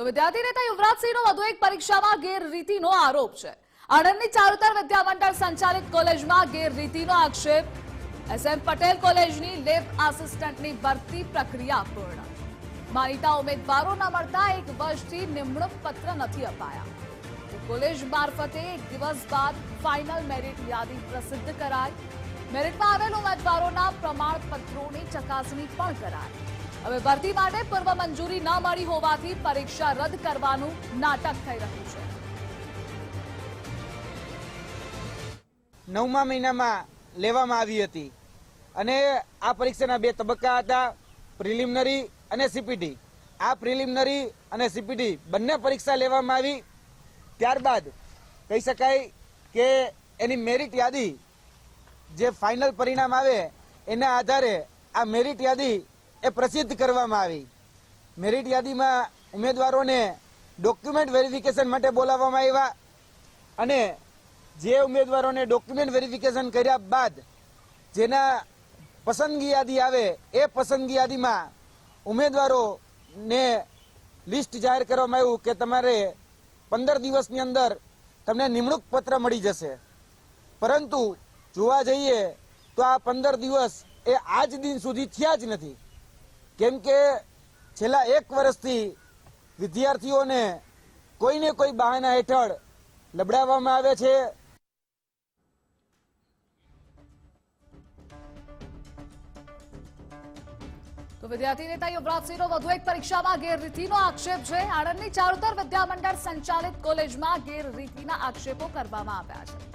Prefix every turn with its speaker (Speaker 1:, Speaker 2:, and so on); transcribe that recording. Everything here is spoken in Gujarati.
Speaker 1: તો વિદ્યાર્થી નેતા યુવરાજસિંહનો વધુ એક પરીક્ષામાં ગેરરીતિનો આરોપ છે। આણંદની ચારુતર વિદ્યામંડળ સંચાલિત કોલેજમાં ગેરરીતિનો આક્ષેપ। SM પટેલ કોલેજની લેબ આસિસ્ટન્ટની ભરતી પ્રક્રિયા પૂર્ણ। માનીતા ઉમેદવારો ન મળતા 1 વર્ષથી નિમણૂક પત્ર નથી અપાયા। કોલેજ મારફતે 1 દિવસ બાદ ફાઇનલ મેરિટ યાદી પ્રસિદ્ધ કરાઈ। મેરિટમાં આવેલ ઉમેદવારોના પ્રમાણપત્રોની ચકાસણી પણ કરાઈ। હવે ભરતી માટે પૂર્વ મંજૂરી ન મળી હોવાથી પરીક્ષા રદ કરવાનું નાટક થઈ રહ્યું છે।
Speaker 2: 9મા મહિનામાં લેવામાં આવી હતી અને આ પરીક્ષાના 2 તબક્કા હતા, પ્રિલિમિનરી અને સીપીટી। આ પ્રિલિમિનરી અને સીપીટી બંને પરીક્ષા લેવામાં આવી। ત્યારબાદ કહી શકાય કે એની મેરિટ યાદી જે ફાઇનલ પરિણામ આવે એના આધારે આ મેરિટ યાદી એ પ્રસિદ્ધ કરવામાં આવી। મેરિટ યાદીમાં ઉમેદવારોને ડોક્યુમેન્ટ વેરિફિકેશન માટે બોલાવવામાં આવ્યા અને જે ઉમેદવારોને ડોક્યુમેન્ટ વેરિફિકેશન કર્યા બાદ જેના પસંદગી યાદી આવે એ પસંદગી યાદીમાં ઉમેદવારોને લિસ્ટ જાહેર કરવામાં આવ્યું કે તમારે 15 દિવસની અંદર તમને નિમણૂક પત્ર મળી જશે। પરંતુ જોવા જઈએ તો આ 15 દિવસ એ આજ દિન સુધી થયા જ નથી, કેમ કે છેલ્લા 1 વર્ષથી વિદ્યાર્થીઓને કોઈને કોઈ બહાના હેઠળ લબડાવવામાં આવે છે।
Speaker 1: તો વિદ્યાર્થી નેતા યુવરાજસિંહનો વધુ એક પરીક્ષામાં ગેરરીતિનો આક્ષેપ છે। આણંદની ચારુતર વિદ્યામંડળ સંચાલિત કોલેજમાં ગેરરીતિના આક્ષેપો કરવામાં આવ્યા છે।